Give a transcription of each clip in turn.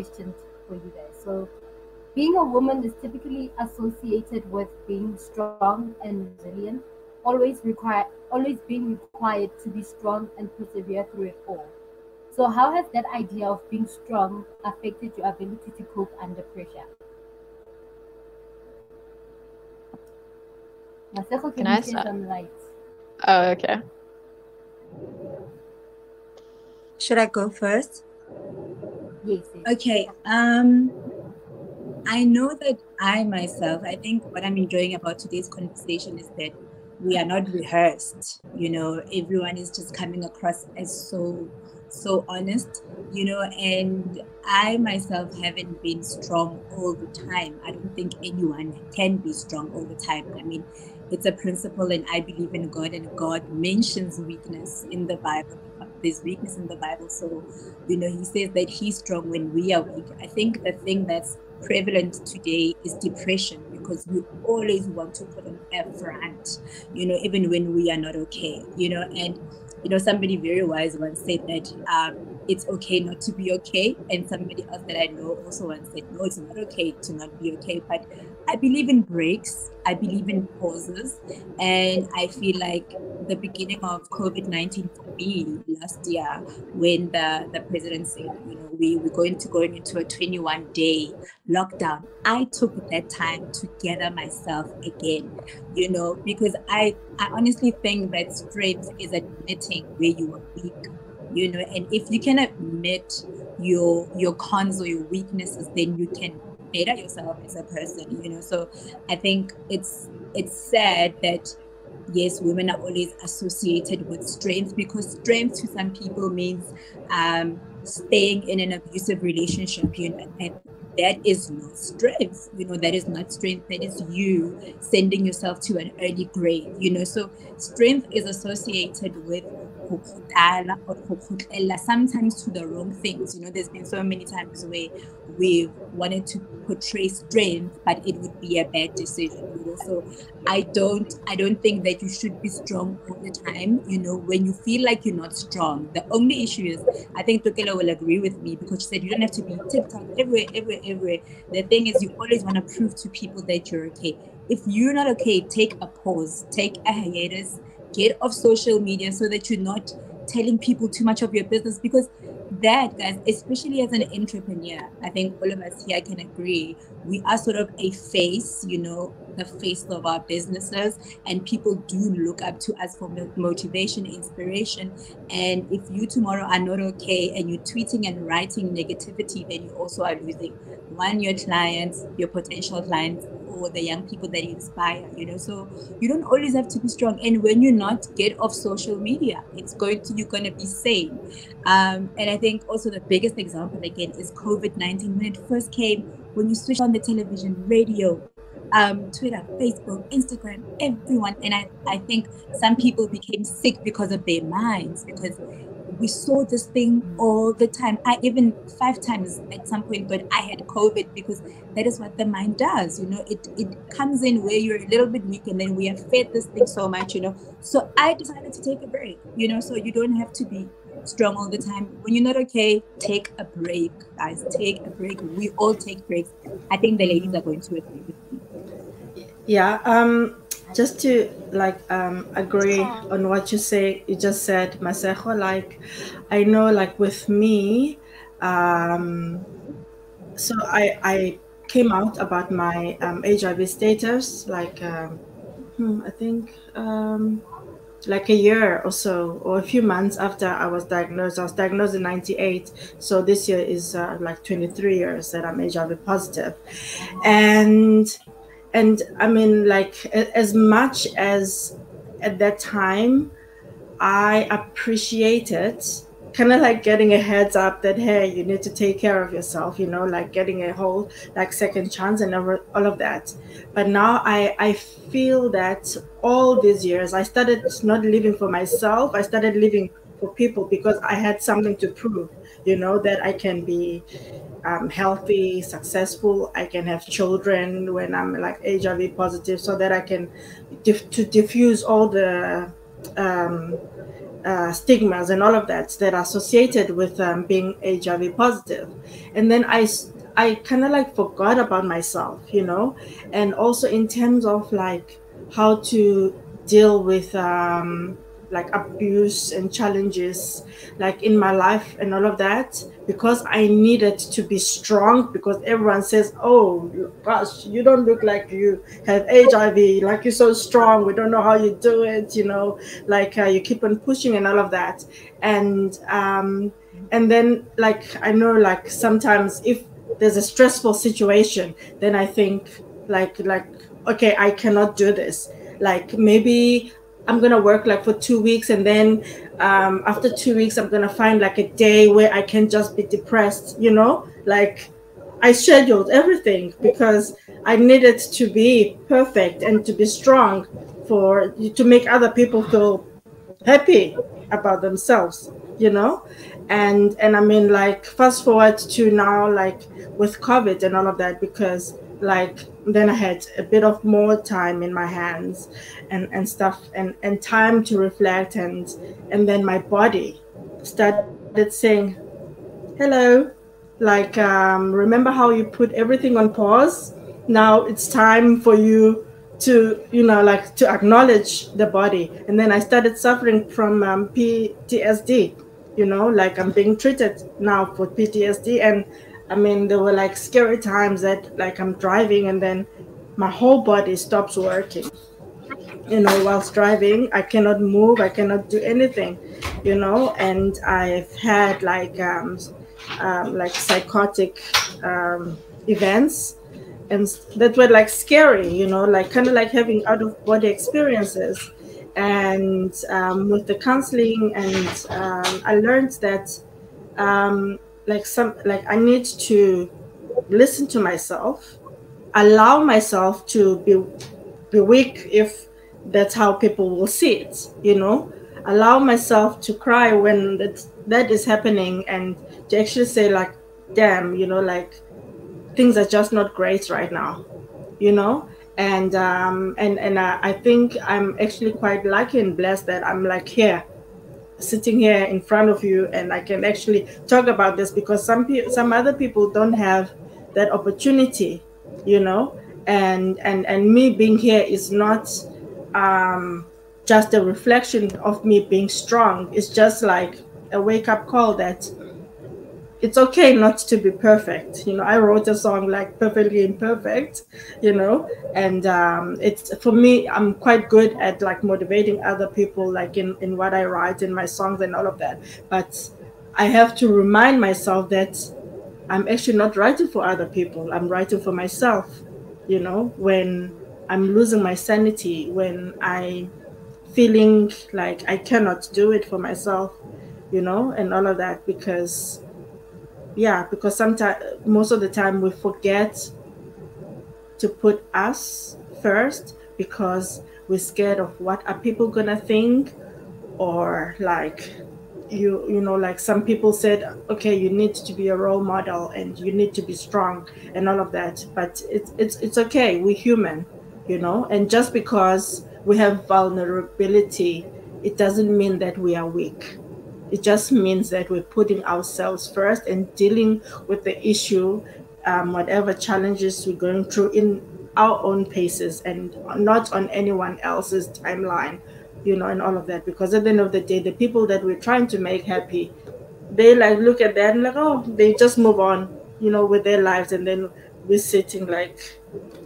question for you guys. So, being a woman is typically associated with being strong and resilient, always being required to be strong and persevere through it all. So, how has that idea of being strong affected your ability to cope under pressure? Maseko, Can can I you share start? some light? Oh, okay. Should I go first? Yes, yes. Okay. I know that I myself, I think what I'm enjoying about today's conversation is that we are not rehearsed. Everyone is just coming across as so honest, and I myself haven't been strong all the time. I don't think anyone can be strong all the time. I mean, it's a principle, and I believe in God, and God mentions weakness in the Bible. There's weakness in the Bible. So, he says that He's strong when we are weak. I think the thing that's prevalent today is depression, because we always want to put on a front, even when we are not okay, and somebody very wise once said that it's okay not to be okay, and somebody else that I know also once said, no, it's not okay to not be okay. But I believe in breaks, I believe in pauses, and I feel like the beginning of COVID-19 for me last year, when the president said, we're going to go into a 21-day lockdown, I took that time to gather myself again, because I honestly think that strength is admitting where you are weak, and if you can admit your cons or your weaknesses, then you can better yourself as a person. So I think it's sad that yes, women are always associated with strength, because strength to some people means staying in an abusive relationship, and that is not strength. That is not strength. That is you sending yourself to an early grave. So strength is associated with sometimes to the wrong things. There's been so many times where we've wanted to portray strength, but it would be a bad decision. So I don't think that you should be strong all the time. When you feel like you're not strong, the only issue is, I think Tokela will agree with me, because she said you don't have to be tip-top everywhere. The thing is, you always want to prove to people that you're okay. If you're not okay, take a pause, take a hiatus, get off social media, so that you're not telling people too much of your business. Because that, guys, especially as an entrepreneur, I think all of us here can agree, we are sort of a face, the face of our businesses, and people do look up to us for motivation, inspiration. And if you tomorrow are not okay and you're tweeting and writing negativity, then you also are losing your clients, your potential clients, or the young people that you inspire. So you don't always have to be strong. And when you're not, get off social media. You're going to be sane. And I think also the biggest example again is COVID-19. When it first came, when you switch on the television, radio, Twitter, Facebook, Instagram, everyone. And I think some people became sick because of their minds, because we saw this thing all the time. I even 5 times at some point thought I had COVID, because that is what the mind does. It comes in where you're a little bit weak, and then we have fed this thing so much, So I decided to take a break, so you don't have to be strong all the time. When you're not okay, take a break, guys. Take a break. We all take breaks. I think the ladies are going to agree with me. Yeah, just to agree on what you just said, Maseko, I know, with me, so I came out about my HIV status, I think a year or so, or a few months after I was diagnosed. I was diagnosed in 98, so this year is 23 years that I'm HIV positive. And I mean, as much as at that time I appreciated kind of getting a heads up that, hey, you need to take care of yourself, getting a whole second chance and all of that. But now I feel that all these years I started not living for myself, I started living for people, because I had something to prove, that I can be healthy, successful, I can have children when I'm HIV positive, so that I can to diffuse all the stigmas and all of that are associated with being HIV positive. And then I kind of like forgot about myself, you know, and also in terms of like how to deal with like abuse and challenges like in my life and all of that, because I needed to be strong, because everyone says, oh gosh, you don't look like you have HIV, like you're so strong, we don't know how you do it, you know, like you keep on pushing and all of that. And then like I know like sometimes if there's a stressful situation, then I think like okay, I cannot do this, like maybe I'm gonna work like for 2 weeks, and then after 2 weeks I'm gonna find like a day where I can just be depressed, you know, like I scheduled everything because I needed to be perfect and to be strong for to make other people feel happy about themselves, you know. And I mean, like fast forward to now, like with COVID and all of that, because like then I had a bit of more time in my hands and stuff, and time to reflect, and then my body started saying, hello, like remember how you put everything on pause? Now it's time for you to, you know, like to acknowledge the body. And then I started suffering from PTSD, you know, like I'm being treated now for PTSD. And I mean, there were like scary times that like I'm driving and then my whole body stops working, you know, whilst driving. I cannot move, I cannot do anything, you know. And I've had like psychotic events, and that were like scary, you know, like kind of like having out of body experiences. And with the counseling, and I learned that like I need to listen to myself, allow myself to be weak if that's how people will see it, you know, allow myself to cry when that is happening, and to actually say like, damn, you know, like things are just not great right now, you know. And I think I'm actually quite lucky and blessed that I'm like here, sitting here in front of you, and I can actually talk about this, because some other people don't have that opportunity, you know. And me being here is not just a reflection of me being strong. It's just like a wake-up call that it's okay not to be perfect, you know. I wrote a song like Perfectly Imperfect, you know. And it's, for me, I'm quite good at like motivating other people, like in what I write in my songs and all of that. But I have to remind myself that I'm actually not writing for other people, I'm writing for myself, you know. When I'm losing my sanity, when I feeling like I cannot do it for myself, you know, and all of that. Because because sometimes, most of the time, we forget to put us first, because we're scared of what are people gonna think. Or like you know, like some people said, okay, you need to be a role model and you need to be strong and all of that. But it's okay, we're human, you know. And just because we have vulnerability, it doesn't mean that we are weak. It just means that we're putting ourselves first and dealing with the issue, whatever challenges we're going through, in our own paces, and not on anyone else's timeline, you know, and all of that. Because at the end of the day, the people that we're trying to make happy, they like look at that and like, oh, they just move on, you know, with their lives. And then we're sitting like,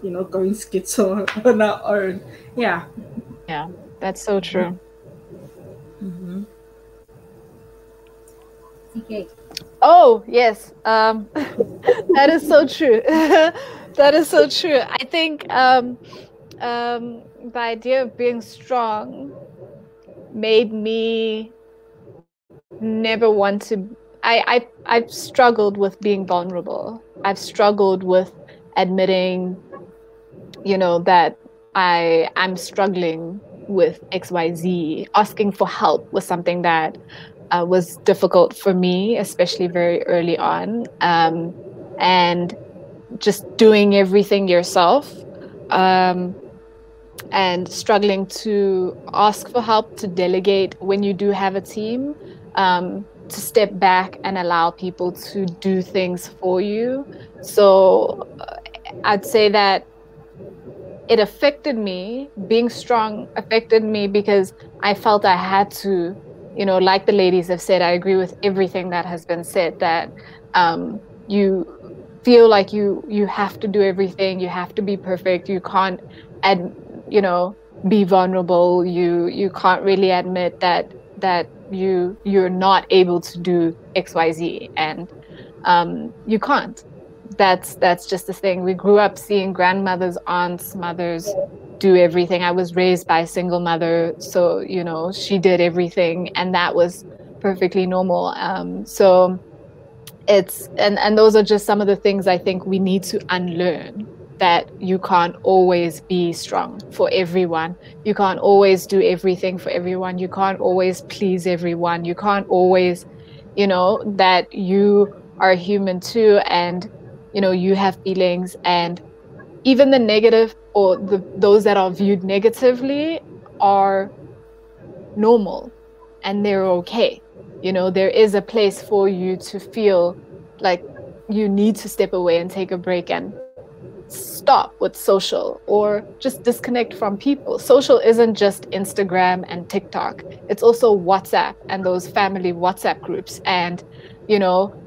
you know, going schizo on our own. Yeah. Yeah, that's so true. Mm-hmm. TK. Oh, yes. That is so true. That is so true. I think the idea of being strong made me never want to. I've struggled with being vulnerable. I've struggled with admitting, you know, that I'm struggling with XYZ. Asking for help was something that was difficult for me, especially very early on. And just doing everything yourself. and struggling to ask for help, to delegate when you do have a team, to step back and allow people to do things for you. So I'd say that it affected me. Being strong affected me because I felt I had to, like the ladies have said, I agree with everything that has been said, that you feel like you have to do everything, you have to be perfect, you can't be vulnerable, you can't really admit that you're not able to do XYZ, and you can't. That's just the thing. We grew up seeing grandmothers, aunts, mothers do everything. I was raised by a single mother, so she did everything, and that was perfectly normal. So it's and those are just some of the things I think we need to unlearn, that you can't always be strong for everyone. You can't always do everything for everyone. You can't always please everyone. You can't always, that you are human too, and you have feelings, and even the negative or those that are viewed negatively are normal and they're okay. There is a place for you to feel like you need to step away and take a break and stop with social, or just disconnect from people. Social isn't just Instagram and TikTok. It's also WhatsApp and those family WhatsApp groups, and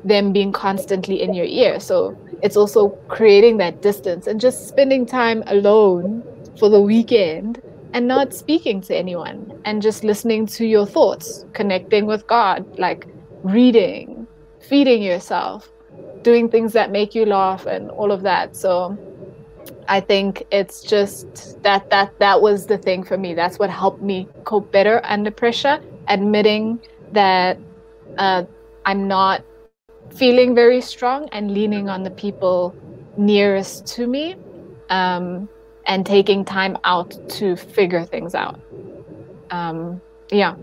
them being constantly in your ear. So it's also creating that distance and just spending time alone for the weekend and not speaking to anyone and just listening to your thoughts, connecting with God, like reading, feeding yourself, doing things that make you laugh, and all of that. So I think it's just that was the thing for me. That's what helped me cope better under pressure, admitting that I'm not feeling very strong and leaning on the people nearest to me, and taking time out to figure things out. Yeah.